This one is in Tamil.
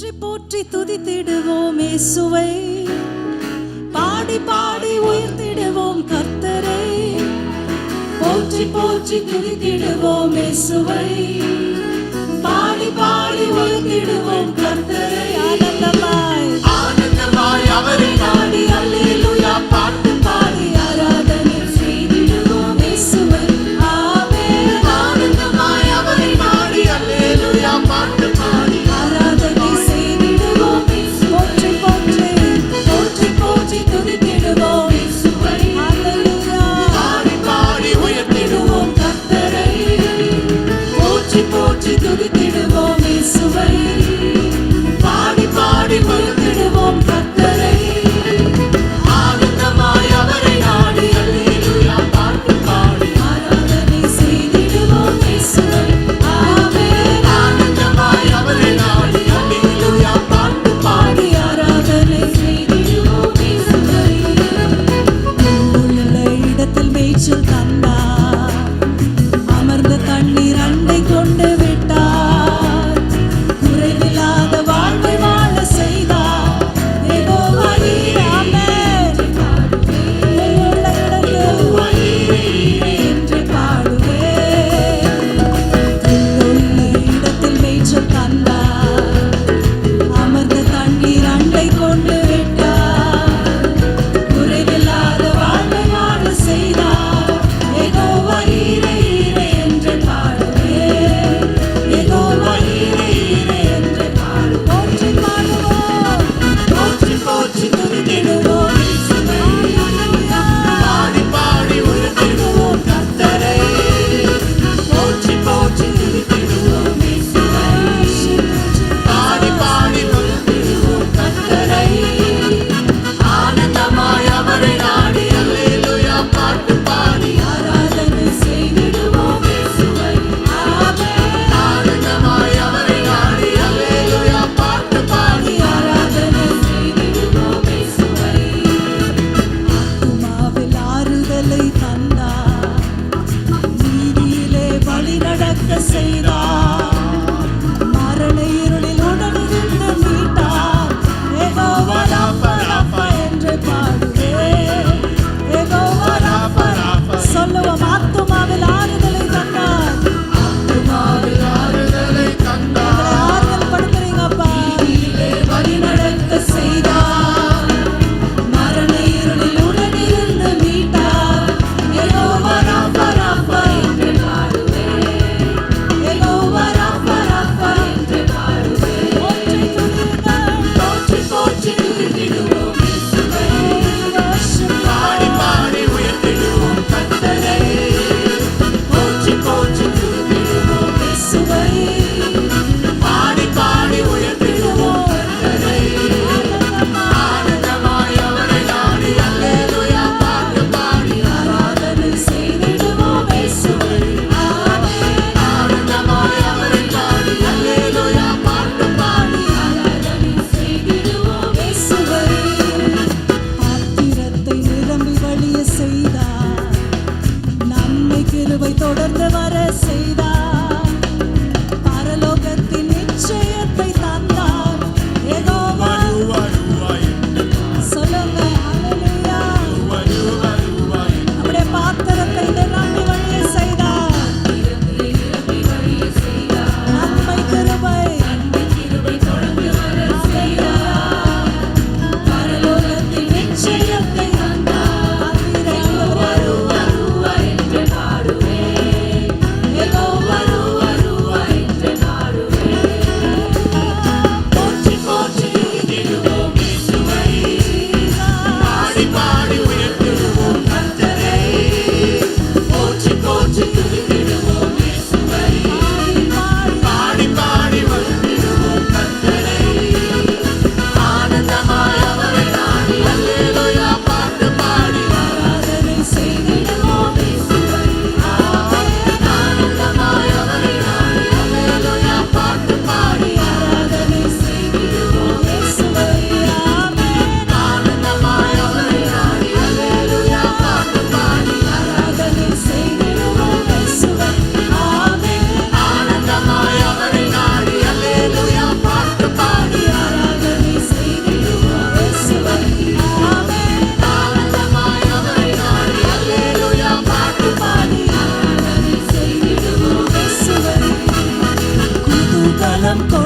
போற்றி போற்றி துதித்திடுவோம் இயேசுவை, பாடி பாடி உயர்த்திடுவோம் கர்த்தரை. போற்றி போற்றி துதித்திடுவோம் இயேசுவை, பாடி பாடி உயர்த்திடுவோம் கர்த்தரை. ஆனந்தமாய் ஆனந்தமாய் அவரை நாடி அல்லேலூயா பாட்டு பாடி ஆராதனை செய்திடுவோம் இயேசுவை. ஆமென். ஆனந்தமாய் அவரை நாடி அல்லேலூயா பாட்டு பாடி ஆராதனை செய்திடுவோம். போற்றி போற்றி போற்றி போற்றி துதித்திடுவோம் இயேசுவை. அல்லேலூயா பாடி பாடி உயர்த்திடுவோம் கர்த்தரை. போற்றி போற்றி துதித்திடுவோம் இயேசுவை, பாடி பாடி உயர்த்திடுவோம் கர்த்தரை. ஆனந்தமாய் அவரை நாடி அல்லேலூயா பாட்டு பாடி ஆராதனை செய்திடுவோம் இயேசுவை. ஆமென். ஆனந்தமாய் அவரை நாடி அல்லேலூயா பாட்டு பாடி ஆராதனை செய்திடுவோம் இயேசுவை. உள்ள இடத்தில் மேய்ச்சல் தந்தார், அமர்ந்த தண்ணீர் அண்டை கொண்டு விட்டார். குறைவில்லாத வாழ்வை வாழ செய்தார் யெகோவா நீர். ஆமென். உள்ள இடத்தில் என்று பாடுவேன். உள்ள இடத்தில் மேய்ச்சல் தந்தார், அமர்ந்த தண்ணீர் அண்டை கொண்டு விட்டார். குறைவில்லாத வாழ்வை வாழ செய்தார் யெகோவா ஈரே ஈரே என்று பாடுவேன். யெகோவா ஈரே ஈரே என்று பாடுவோம். போற்றி பாடுவோம், போற்றி போற்றி துதித்திடுவோம் இயேசுவை. பாடி பாடி உயர்த்திடுவோம் கர்த்தரை. போற்றி போற்றி துதித்திடுவோம் இயேசுவை. பாடி பாடி உயர்த்திடுவோம் கர்த்தரை. ஆனந்தமாய் அவரை நாடி அல்லேலூயா பாட்டு பாடி ஆராதனை செய்திடுவோம் இயேசுவை. ஆமென். ஆனந்தமாய் அவரை நாடி அல்லேலூயா பாட்டு பாடி ஆராதனை செய்திடுவோம் இயேசுவை. ஆத்துமாவில் ஆறுதலை தந்தார், நீதியிலே வழி நடக்க செய்தார். மரண இருளில் உடனிருந்து மீட்டார் யெகோவா ராப்பா ராப்பா என்று பாடுவேன். யெகோவா ராப்பா ராப்பா சொல்லுவோம். ஆத்துமாவில் ஆறுதலை தந்தார், ஆத்துமாவில் ஆறுதலை தந்தார். எங்களை ஆறுதல் படுத்துறீங்கப்பா. வழி நடக்க செய்தார், மரண இருளில் உடனிருந்து மீட்டார் யெகோவா ராப்பா ராப்பா என்று பாடுவேன். யெகோவா ராப்பா ராப்பா என்று பாடுவேன். போற்றி துதியுங்கள், போற்றி போற்றி துதித்திடுவோம் இயேசுவை. பாடி பாடி உயர்த்திடுவோம் கர்த்தரை. போற்றி போற்றி துதித்திடுவோம் இயேசுவை. பாடி பாடி உயர்த்திடுவோம் கர்த்தரை. ஆனந்தமாய் அவரை நாடி அல்லேலூயா பாட்டு பாடி ஆராதனை செய்திடுவோம் இயேசுவை. ஆமென். ஆனந்தமாய் அவரை நாடி அல்லேலூயா பாட்டு பாடி ஆராதனை செய்திடுவோம் இயேசுவை. பாத்திரத்தை நிரம்பி வழிய செய்தார், நன்மை கிருபை தொடர்ந்து வர செய்தார். பரலோகத்தின் நிச்சயத்தை தந்தார் யெகோவா. சொல்லுங்க ஹல்லேலூயா. நம்முடைய பாத்திரத்தை நிரம்பி வழிய செய்தார், நன்மை கிருபை தொடர்ந்து வர செய்தார். பரலோகத்தின் நிச்சயத்தை தந்தார். யெகோவா உள்ளம்